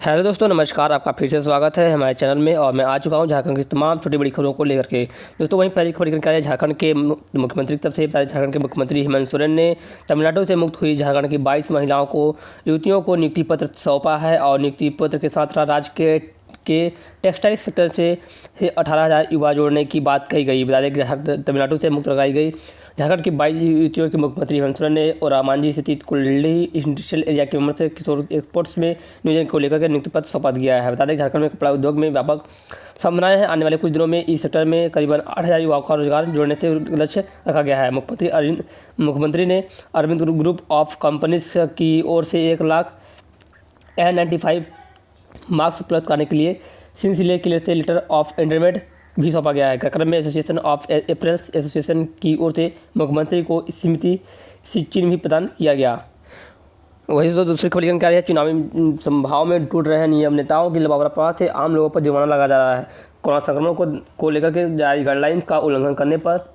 Hello दोस्तों, नमस्कार। आपका फिर से स्वागत है हमारे चैनल में। और मैं आ चुका हूं झारखंड की तमाम छोटी बड़ी खबरों को लेकर के। दोस्तों, वहीं पहली खबर निकल आई है झारखंड के मुख्यमंत्री की तरफ से। झारखंड के मुख्यमंत्री हेमंत सोरेन ने तमिलनाडु से मुक्त हुई झारखंड की 22 महिलाओं को, युवतियों को नियुक्ति पत्र सौंपा है। और नियुक्ति पत्र के साथ राज्य के टेक्सटाइल सेक्टर से 18,000 युवा जोड़ने की बात कही गई। बता दें कि तमिलनाडु से मुक्त लगाई गई झारखंड की 22 युवतियों के मुख्यमंत्री हेमंत सोरेन ने और रामांझी स्थित कुल्ली इंडस्ट्रियल एरिया के मेंबर से किशोर एक्सपोर्ट्स में नियोजन को लेकर के नियुक्ति पत्र सौंपा गया है। बता दें झारखंड में कपड़ा उद्योग में व्यापक संभावनाएं हैं। आने वाले कुछ दिनों में इस सेक्टर में करीबन 8,000 युवाओं का रोजगार जोड़ने से लक्ष्य रखा गया है। मुख्यमंत्री ने अरविंद ग्रुप ऑफ कंपनीज की ओर से 1 लाख N95 मार्क्स उपलब्ध करने के लिए सिलसिले के लिए लेटर ऑफ एंडरमेंट भी सौंपा गया है। कार्यक्रम में एसोसिएशन ऑफ अप्रैल्स एसोसिएशन की ओर से मुख्यमंत्री को स्मृति चिन्ह भी प्रदान किया गया। वहीं तो दूसरी खबर क्या है, चुनावी सभाओं में टूट रहे हैं नियम। नेताओं की लापरवाही से आम लोगों पर जुर्माना लगा जा रहा है। कोरोना संक्रमण को लेकर के जारी गाइडलाइंस का उल्लंघन करने पर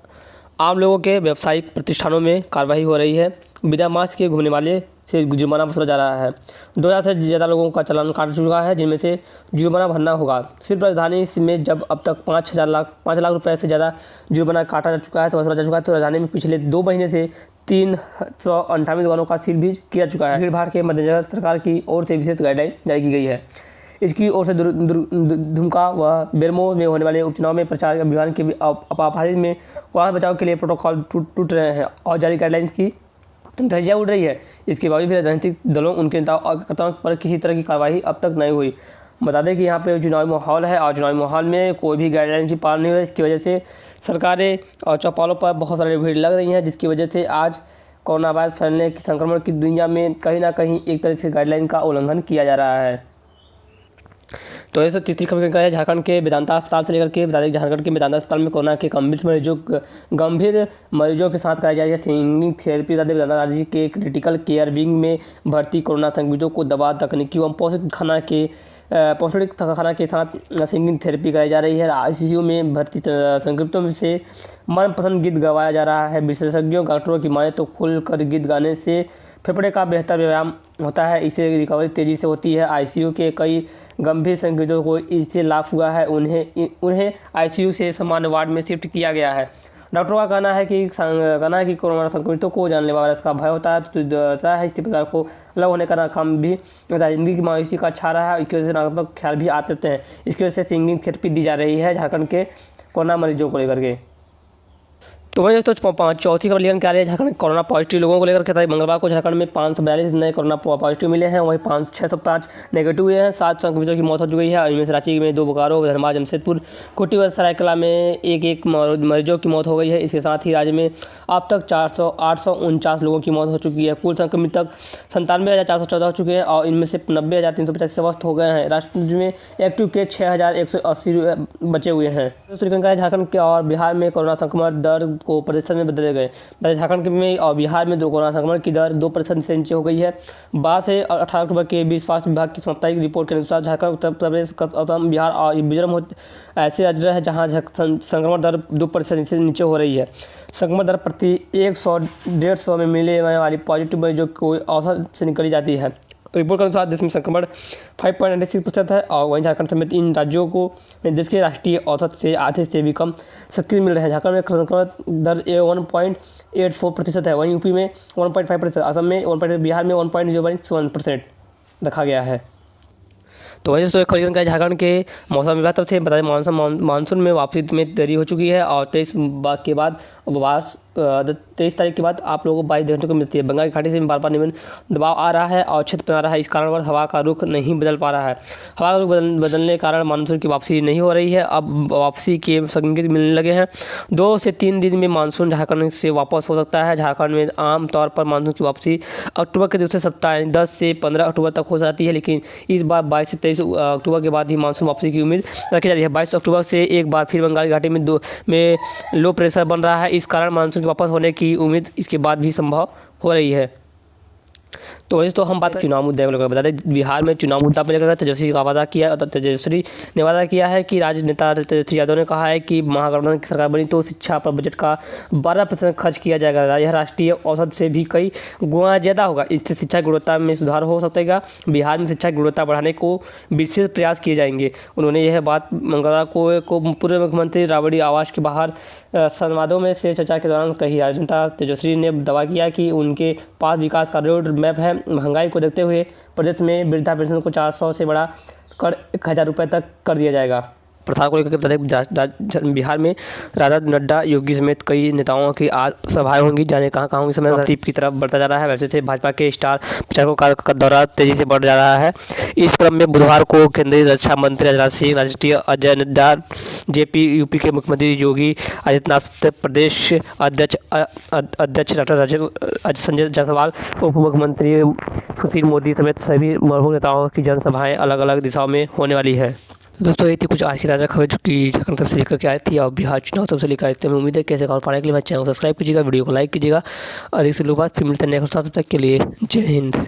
आम लोगों के व्यावसायिक प्रतिष्ठानों में कार्रवाई हो रही है। बिना मास्क के घूमने वाले से जुर्माना वसूला जा रहा है। 2,000 से ज़्यादा लोगों का चालान काट चुका है, जिनमें से जुर्माना भरना होगा। सिर्फ राजधानी में जब अब तक 5 लाख रुपए से ज़्यादा जुर्माना काटा जा चुका है, तो वसूला जा चुका है। तो राजधानी में पिछले 2 महीने से 398 दुकानों का सील भी किया चुका है। भीड़ भाड़ के मद्देनजर सरकार की ओर से विशेष गाइडलाइन जारी की गई है। इसकी ओर से दुमका व बेरमो में होने वाले उपचुनाव में प्रचार अभियान के आपातकाल में कोरोना बचाव के लिए प्रोटोकॉल टूट रहे हैं और जारी गाइडलाइंस की धज्जियां उड़ रही है। इसके बावजूद भी राजनीतिक दलों उनके नेताओं और कार्यकर्ताओं पर किसी तरह की कार्रवाई अब तक नहीं हुई। बता दें कि यहाँ पे चुनावी माहौल है और चुनावी माहौल में कोई भी गाइडलाइन की पालन नहीं हो रही। इसकी वजह से सरकारें और चौपालों पर बहुत सारी भीड़ लग रही है, जिसकी वजह से आज कोरोना वायरस फैलने की संक्रमण की दुनिया में कहीं ना कहीं एक तरह से गाइडलाइन का उल्लंघन किया जा रहा है। तो ये सब तीसरी खबर क्या है, झारखंड के वेदांता अस्पताल से लेकर के बता दें झारखंड के वेदांता अस्पताल में कोरोना के गंभीर मरीजों के साथ कराई जा रही है सिंगिंग थेरेपी। बता दें वेदांता राज्य के क्रिटिकल केयर विंग में भर्ती कोरोना संक्रमितों को दवा, तकनीकी एवं पौष्टिक खाना के साथ सिंगिंग थेरेपी कराई जा रही है। ICU में भर्ती संक्रमितों से मनपसंद गीत गवाया जा रहा है। विशेषज्ञों डॉक्टरों की माने तो खुल कर गीत गाने से फेफड़े का बेहतर व्यायाम होता है, इससे रिकवरी तेज़ी से होती है। ICU के कई गंभीर संक्रमितों को इससे लाभ हुआ है। उन्हें ICU से सामान्य वार्ड में शिफ्ट किया गया है। डॉक्टरों का कहना है कि कोरोना संक्रमितों को जानलेवा वायरस का भय होता है, तो डरता है। इसी प्रकार को अलग होने का काम भी जिंदगी की मायूसी का छा रहा है। इसकी वजह से नकारात्मक ख्याल भी आते हैं। इसकी वजह से सिंगिंग थेरेपी दी जा रही है झारखंड के कोरोना मरीजों को लेकर के। तो वहीं दोस्तों चौथी खबर लेकर क्या रही है, झारखंड कोरोना पॉजिटिव लोगों को लेकर के मंगलवार को झारखंड में 542 नए कोरोना पॉजिटिव मिले हैं। वहीं 605 नेगेटिव हुए हैं। 7 संक्रमितों की मौत हो चुकी है। इनमें से रांची में 2, बोकारो, धनबाद, जमशेदपुर, खूंटी व सरायकला में एक मरीजों की मौत हो गई है। इसके साथ ही राज्य में अब तक 849 लोगों की मौत हो चुकी है। कुल संक्रमित 97,414 हो चुके हैं और इनमें से 90,385 स्वस्थ हो गए हैं। राज्य में एक्टिव केस 6,180 बचे हुए हैं। झारखंड के और बिहार में कोरोना संक्रमण दर को प्रतिशत में बदले गए। झारखंड में और बिहार में कोरोना संक्रमण की दर 2% से नीचे हो गई है। 12 से 18 अक्टूबर के बीच स्वास्थ्य विभाग की साप्ताहिक रिपोर्ट के अनुसार झारखंड, उत्तर प्रदेश, असम, बिहार और मिजोरम ऐसे राज्य हैं जहां संक्रमण दर 2% से नीचे हो रही है। संक्रमण दर प्रति 100-150 में मिलने वाली पॉजिटिव मरीजों को औसत से निकली जाती है। रिपोर्ट के अनुसार देश में संक्रमण 5.96% है और वहीं झारखंड समेत इन राज्यों को देश के राष्ट्रीय औसत से आधे से भी कम सक्रिय मिल रहे हैं। झारखंड में संक्रमण दर 1.84% है। वहीं यूपी में 1.5%, असम में 1%, बिहार में 1.01% रखा गया है। तो वैसे तो खबर का झारखंड के मौसम विभाग तरफ से बताया मानसून में वापसी में देरी हो चुकी है और 23 तारीख के बाद आप लोगों को 22 घंटों को मिलती है। बंगाल की खाड़ी से बार बार निम्न दबाव आ रहा है और क्षेत्र में आ रहा है। इस कारण हवा का रुख नहीं बदल पा रहा है। हवा का रुख बदलने के कारण मानसून की वापसी नहीं हो रही है। अब वापसी के संकेत मिलने लगे हैं। 2 से 3 दिन में मानसून झारखंड से वापस हो सकता है। झारखंड में आमतौर पर मानसून की वापसी अक्टूबर के दूसरे सप्ताह 10 से 15 अक्टूबर तक हो जाती है, लेकिन इस बार 22 से 23 अक्टूबर के बाद ही मानसून वापसी की उम्मीद रखी जा रही है। 22 अक्टूबर से एक बार फिर बंगाल की घाटी में लो प्रेशर बन रहा है। इस कारण मानसून के वापस होने की उम्मीद इसके बाद भी संभव हो रही है। तो वैसे तो हम बात चुनाव मुद्दे को लेकर बता दें, बिहार में चुनाव मुद्दा पर लेकर तेजस्वी का वादा किया, तेजस्वी ने वादा किया है कि राजनेता तेजस्वी यादव ने कहा है कि महागठबंधन की सरकार बनी तो शिक्षा पर बजट का 12% खर्च किया जाएगा। यह राष्ट्रीय औसत से भी कई गुना ज़्यादा होगा। इससे शिक्षा की गुणवत्ता में सुधार हो सकेगा। बिहार में शिक्षा की गुणवत्ता बढ़ाने को विशेष प्रयास किए जाएंगे। उन्होंने यह बात मंगलवार को पूर्व मुख्यमंत्री राबड़ी आवास के बाहर संवादों में से चर्चा के दौरान कही। राजनेता तेजस्वी ने दावा किया कि उनके पास विकास का रोड मैप है। महंगाई को देखते हुए प्रदेश में वृद्धा पेंशन को 400 से बढ़ा कर 1000 रुपये तक कर दिया जाएगा। प्रसार को लेकर बता दें, बिहार में राजा नड्डा, योगी समेत कई नेताओं की आज सभाएं होंगी। जाने कहाँ होंगी, समय तरतीब की तरफ बढ़ता जा रहा है। वैसे से भाजपा के स्टार प्रचारकों का दौरा तेजी से बढ़ जा रहा है। इस क्रम में बुधवार को केंद्रीय रक्षा मंत्री राजनाथ सिंह, राष्ट्रीय अजय नड्डा, जेपी, यूपी के मुख्यमंत्री योगी आदित्यनाथ, प्रदेश अध्यक्ष डॉक्टर संजय जायसवाल, उप मुख्यमंत्री सुशील मोदी समेत सभी प्रमुख नेताओं की जनसभाएं अलग अलग दिशाओं में होने वाली है। दोस्तों ये थी कुछ आज की ताज़ा खबर जो कि झारखंड तरफ से लेकर के आई थी और बिहार चुनाव तरफ से लेकर आई थी। मैं उम्मीद है कैसे खबर पाने के लिए मेरे चैनल को सब्सक्राइब कीजिएगा, वीडियो को लाइक कीजिएगा। अधिक से लोग बात फिर मिलते हैं नेक्स्ट। तब तक के लिए जय हिंद।